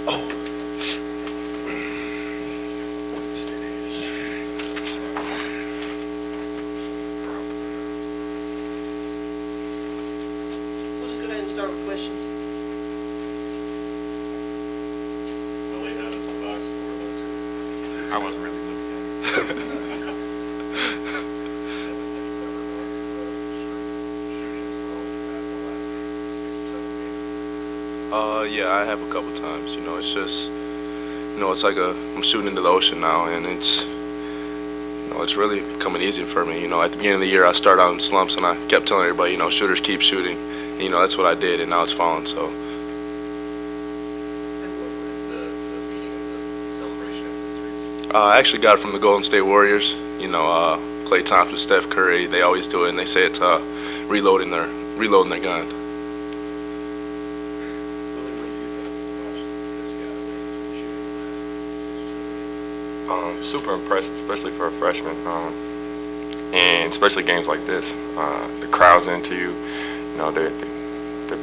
We'll just go ahead and start with questions. Willie had it in the box score though too. I wasn't really looking at it. Yeah, I have a couple times. You know, it's just, you know, it's like I'm shooting into the ocean now, and it's, you know, it's really becoming easy for me. You know, at the beginning of the year, I started out in slumps, and I kept telling everybody, you know, shooters keep shooting. And, you know, that's what I did, and now it's falling. So. And what is the meaning of the celebration after the three? I actually got it from the Golden State Warriors. You know, Klay Thompson, Steph Curry, they always do it, and they say it's reloading their gun. Super impressive, especially for a freshman, and especially games like this. The crowd's into you, you know, they're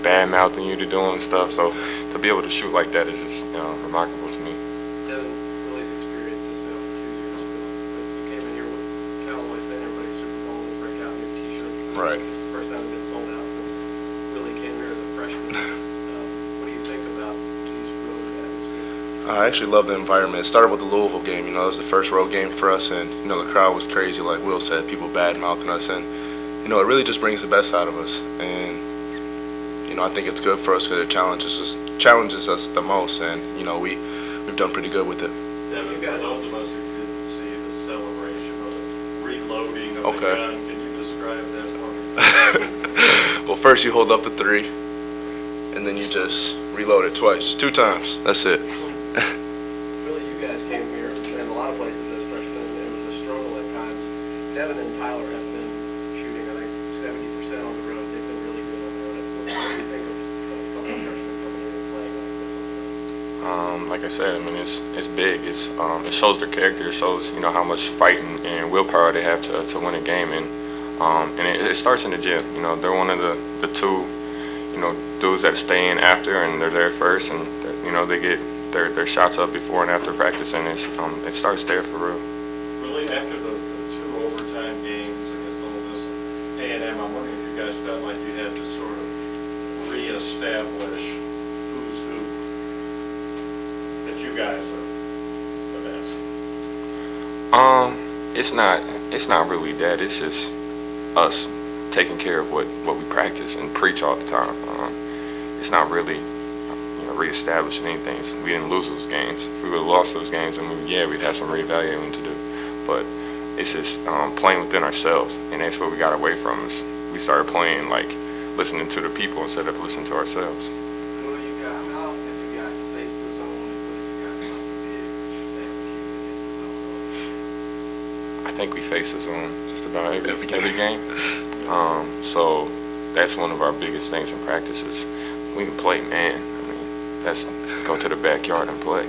bad mouthing you to doing stuff. So to be able to shoot like that is just, you know, remarkable to me. Devin, Willie's experience this now for 2 years, but you came in here with Cauley-Stein, everybody's Super Bowl and break out new T-shirts. Right. This is the first time it's been sold out since Willie came here as a freshman. What do you think about these road atmosphere? I actually love the environment. It started with the Louisville game. You know, it was the first road game for us, and, you know, the crowd was crazy, like Will said, people bad-mouthing us, and, you know, it really just brings the best out of us. And, you know, I think it's good for us because it challenges us the most, and, you know, we've done pretty good with it. Devin, for those of us who didn't see the celebration of the reloading of the Okay. gun, can you describe that for me? Well, first you hold up the 3, and then you just reload it twice, just 2 times. That's it. Really, you guys came here in a lot of places as freshmen, and it was a struggle at times. Devin and Tyler have been shooting, I think, 70% on the road. They've been really good on the road. What do you think of a couple of freshmen coming here and playing like this on the road? Like I said, I mean, it's big. It shows their character. It shows, you know, how much fighting and willpower they have to win a game. And it starts in the gym. You know, they're one of the 2, you know, dudes that stay in after, and they're there first, and you know, they get their shots up before and after practice, and it starts there for real. Really, after the 2 overtime games against Ole Miss and A&M, I'm wondering if you guys felt like you had to sort of reestablish who's who, that you guys are the best. It's not really that. It's just us taking care of what we practice and preach all the time. It's not really, you know, reestablishing anything. We didn't lose those games. If we would have lost those games, then we'd have some reevaluating to do. But it's just playing within ourselves, and that's what we got away from. Is we started playing like listening to the people instead of listening to ourselves. How often have you guys faced the zone, and what have you guys did to execute against the zone? I think we face the zone just about every game. So that's one of our biggest things in practice is we can play man. I mean, that's go to the backyard and play.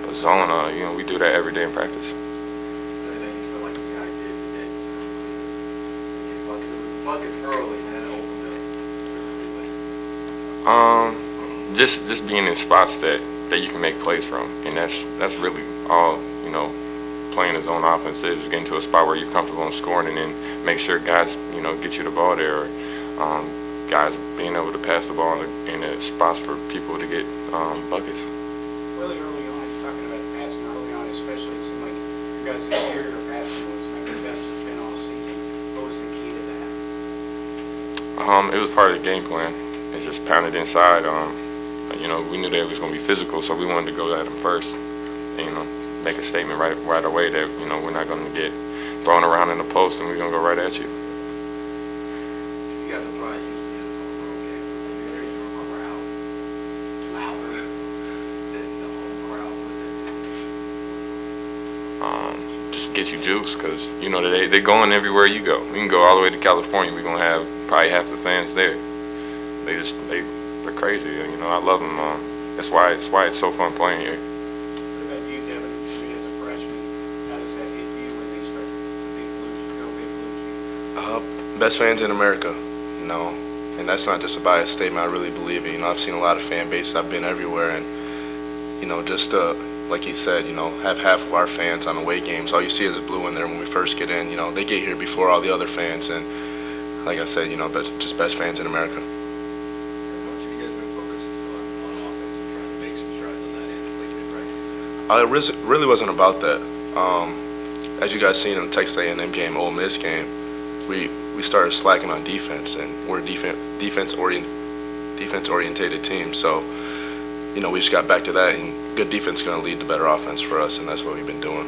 But zone, you know, we do that every day in practice. Anything you feel like you guys did today was simply to get buckets early, and that opened up? Just being in spots that you can make plays from, and that's really all, you know, playing a zone offense is getting to a spot where you're comfortable in scoring, and then make sure guys, you know, get you the ball there, or guys being able to pass the ball in the spots for people to get buckets. Really early on, you're talking about passing early on, especially it seemed like your guys' interior passing was maybe the best it's been all season. What was the key to that? It was part of the game plan. It's just pounded inside. You know, we knew that it was going to be physical, so we wanted to go at them first, and, you know, make a statement right away that, you know, we're not going to get thrown around in the post, and we're going to go right at you. You guys are probably used to this on the road game. You hear your crowd louder than the home crowd. Was that? Just get you juice, because, you know, they're going everywhere you go. We can go all the way to California. We're going to have probably half the fans there. They're crazy. You know, I love them. That's why it's so fun playing here. What about you, Devin? As a freshman, how does that hit you when they start the big blues? Best fans in America, you know, and that's not just a biased statement. I really believe it. You know, I've seen a lot of fan bases. I've been everywhere, and just like he said, have half of our fans on away games. All you see is blue in there when we first get in. They get here before all the other fans, and like I said, just best fans in America. How much have you guys been focused on offense and trying to make some strides on that end lately, right? It really wasn't about that. As you guys seen in the Texas A&M game, Ole Miss game, we started slacking on defense, and we're a defense-orientated team. So, we just got back to that, and good defense is going to lead to better offense for us, and that's what we've been doing.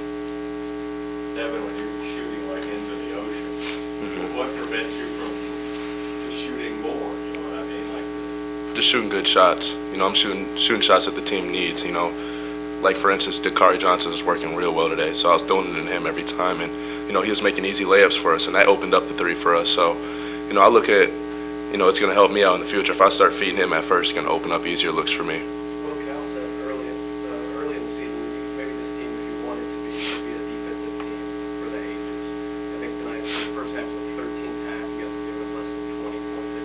Devin, when you're shooting like into the ocean, what prevents you from just shooting more? You know what I mean? Like Just shooting good shots. I'm shooting shots that the team needs. Like for instance, Dakari Johnson is working real well today, so I was throwing it in him every time, and he was making easy layups for us, and that opened up the three for us. So, I look at, it's going to help me out in the future. If I start feeding him at first, it's going to open up easier looks for me. Well, Cal said early in the season, maybe this team, if you wanted to be, would be a defensive team for the ages. I think tonight, the first half was the 13th half. You guys were given less than 20 points.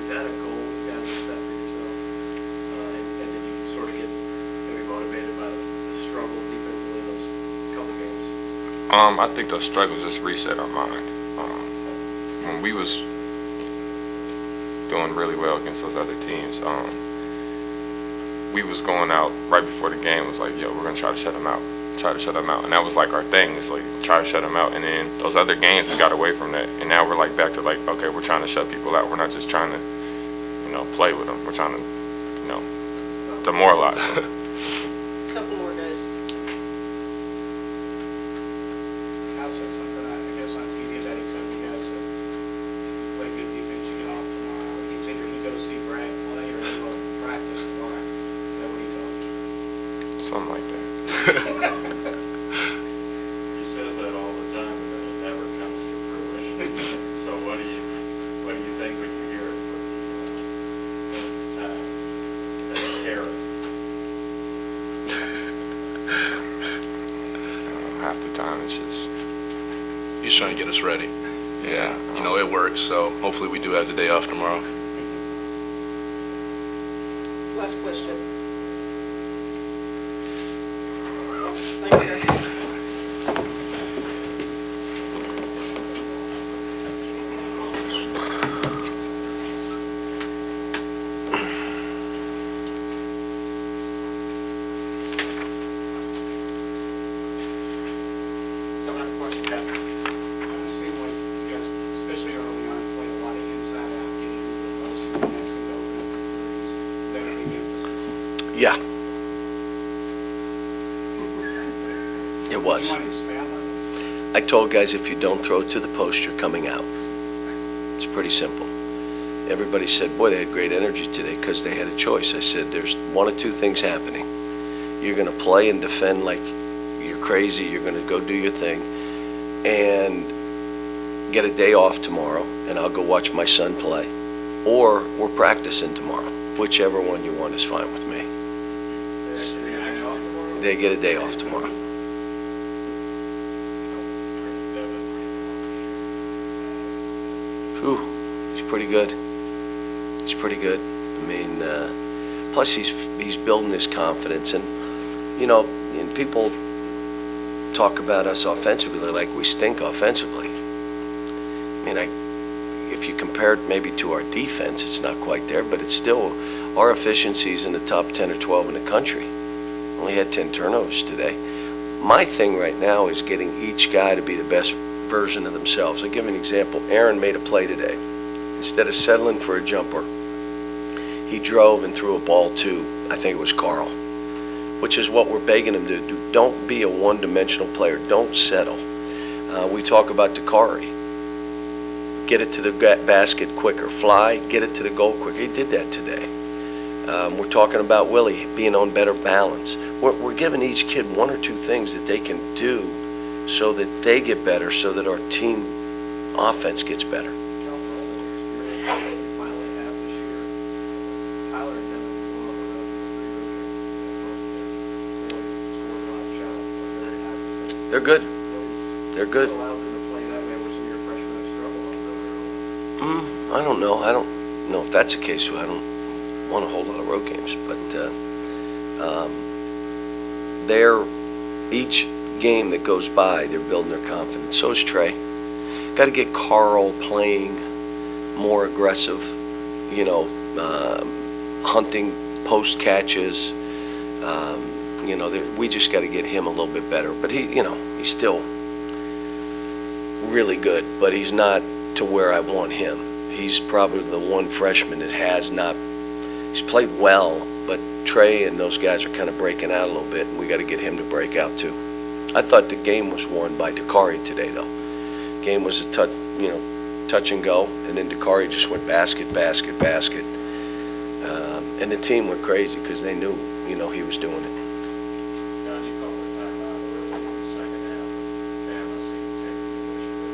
Is that a goal you guys have set for yourself? And did you sort of get maybe motivated by the struggle defensively in those couple games? I think those struggles just reset our mind. When we was doing really well against those other teams, we was going out right before the game, was like, yo, we're going to try to shut them out. And that was like our thing, is like try to shut them out. And then those other games, we got away from that. And now we're like back to like, okay, we're trying to shut people out. We're not just trying to, play with them. We're trying to, demoralize them. Couple more guys. Cal said something, I guess on TV, that he told you guys that you play good defense, you get off tomorrow. He said you're going to go see Brad play or you go practice tomorrow. Is that what he told you? Something like that. he says that all the time, and then it never comes to fruition. So what do you think when you hear it for the time? That's scary. Half the time it's just, He's trying to get us ready. Yeah, it works, so hopefully we do have the day off tomorrow. Last question. Thanks, guys. So I have a question, Cal. It seemed like you guys, especially early on, played a lot of inside out, getting into the post, and passing over the threes. Is that a big emphasis? Yeah. It was. You want to expand on it? I told guys, if you don't throw to the post, you're coming out. It's pretty simple. Everybody said, boy, they had great energy today because they had a choice. I said, there's one of two things happening. You're going to play and defend like you're crazy. You're going to go do your thing and get a day off tomorrow, and I'll go watch my son play. Or we're practicing tomorrow. Whichever one you want is fine with me. They get a day off tomorrow. Whew, he's pretty good. He's pretty good. I mean, plus he's building his confidence, and and people talk about us offensively like we stink offensively. I mean, if you compare it maybe to our defense, it's not quite there, but it's still, our efficiency is in the top 10 or 12 in the country. Only had 10 turnovers today. My thing right now is getting each guy to be the best version of themselves. I'll give you an example. Aaron made a play today. Instead of settling for a jumper, he drove and threw a ball to, I think it was Carl, which is what we're begging him to do. Don't be a one-dimensional player. Don't settle. We talk about Dakari. Get it to the basket quicker. Fly, get it to the goal quicker. He did that today. We're talking about Willie being on better balance. We're giving each kid one or two things that they can do so that they get better, so that our team offense gets better. Cal, for all the experience that you finally have this year, Tyler and Devin go on the road in the 3 road games. They always score a lot of shots, a very high percentage. They're good. They're good. What allows them to play that way, where some of your freshmen have struggled on the road? I don't know. I don't know if that's the case. I don't want a whole lot of road games, but each game that goes by, they're building their confidence. So is Trey. Got to get Carl playing more aggressive, hunting post catches. We just got to get him a little bit better. But he's still really good, but he's not to where I want him. He's probably the one freshman that he's played well, but Trey and those guys are kind of breaking out a little bit, and we got to get him to break out too. I thought the game was won by Dakari today, though. Game was a touch and go, and then Dakari just went basket, basket, basket. And the team went crazy because they knew, he was doing it. John, you called the timeout early in the second half. Bama seemed to take the initiative.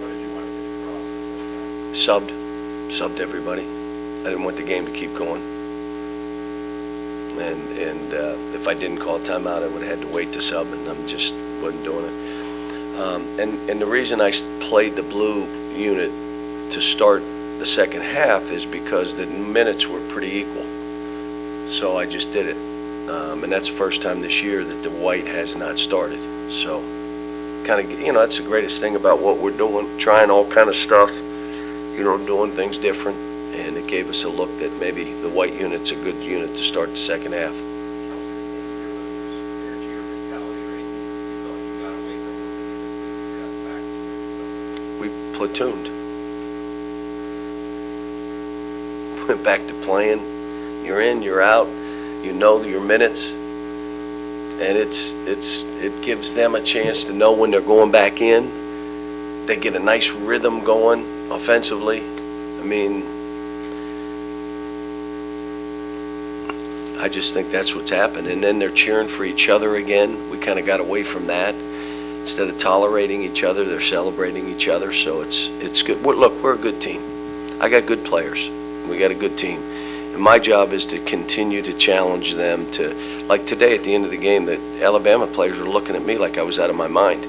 What did you want to get across at that time? Subbed everybody. I didn't want the game to keep going. And if I didn't call a timeout, I would have had to wait to sub, and I just wasn't doing it. And the reason I played the blue unit to start the second half is because the minutes were pretty equal. So I just did it. And that's the first time this year that the white has not started. So kind of, that's the greatest thing about what we're doing, trying all kind of stuff, doing things different. And it gave us a look that maybe the white unit's a good unit to start the second half. We platooned. Went back to playing. You're in, you're out. You know your minutes. And it gives them a chance to know when they're going back in. They get a nice rhythm going offensively. I mean, I just think that's what's happened. And then they're cheering for each other again. We kind of got away from that. Instead of tolerating each other, they're celebrating each other. So it's good. Look, we're a good team. I got good players. We got a good team. And my job is to continue to challenge them to, like today at the end of the game, the Alabama players were looking at me like I was out of my mind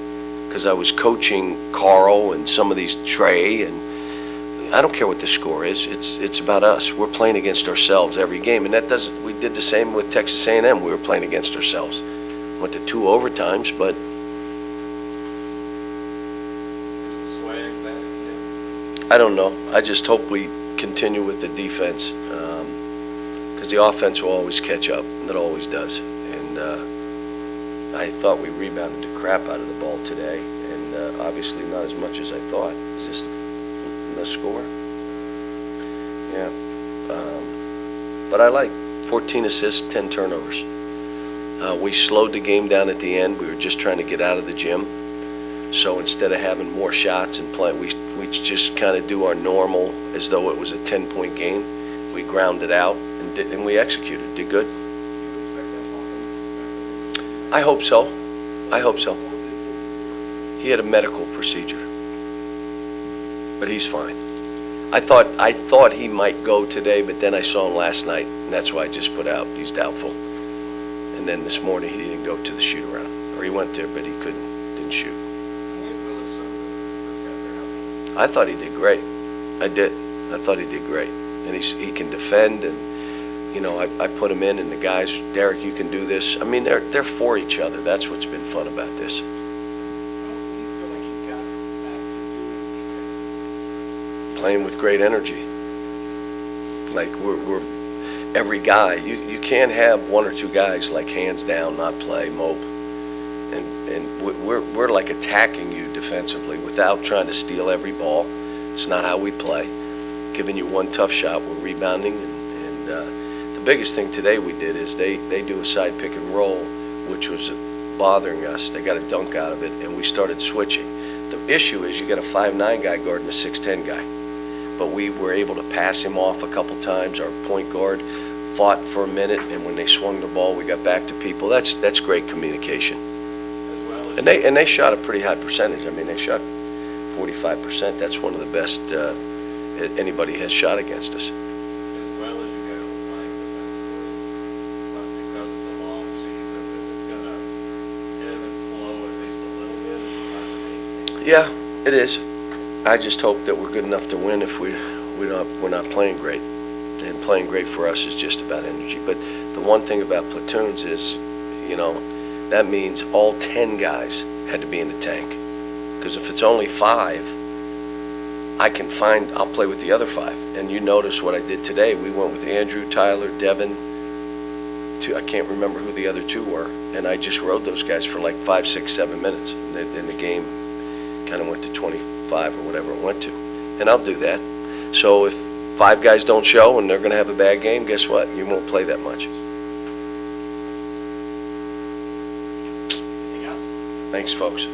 because I was coaching Carl and some of these Trey, and I don't care what the score is. It's about us. We're playing against ourselves every game, and we did the same with Texas A&M. We were playing against ourselves. Went to 2 overtimes, but Is the swag back? I don't know. I just hope we continue with the defense because the offense will always catch up. It always does. And I thought we rebounded the crap out of the ball today, and obviously not as much as I thought. Is this the score? Yeah. But I like 14 assists, 10 turnovers. We slowed the game down at the end. We were just trying to get out of the gym. So instead of having more shots and play, we just kind of do our normal as though it was a 10-point game. We grounded out and we executed. Did good. I hope so. I hope so. He had a medical procedure, but he's fine. I thought he might go today, but then I saw him last night, and that's why I just put out he's doubtful. And then this morning he didn't go to the shoot around, or he went there, but he didn't shoot. I thought he did great. I did. I thought he did great, and he can defend, and I put him in, and the guys, Derek, you can do this. I mean, they're for each other. That's what's been fun about this. Playing with great energy. Like we're every guy. You can't have 1 or 2 guys like hands down, not play, mope, and we're like attacking you defensively without trying to steal every ball. It's not how we play. Giving you one tough shot, we're rebounding, and the biggest thing today we did is they do a side pick and roll, which was bothering us. They got a dunk out of it, and we started switching. The issue is you got a 5'9" guy guarding a 6'10" guy. But we were able to pass him off a couple times. Our point guard fought for a minute, and when they swung the ball, we got back to people. That's great communication. And they shot a pretty high percentage. I mean, they shot 45%. That's one of the best anybody has shot against us. As well as you guys were playing defensively, but because it's a long season, is it gonna ebb and flow at least a little bit as you try to maintain? Yeah, it is. I just hope that we're good enough to win if we're not playing great. And playing great for us is just about energy. But the one thing about platoons is, that means all 10 guys had to be in the tank. Because if it's only 5, I'll play with the other 5. And you notice what I did today. We went with Andrew, Tyler, Devin, I can't remember who the other 2 were. And I just rode those guys for like 5, 6, 7 minutes. And then the game kind of went to 25 or whatever it went to. And I'll do that. So if 5 guys don't show and they're going to have a bad game, guess what? You won't play that much. Anything else? Thanks, folks.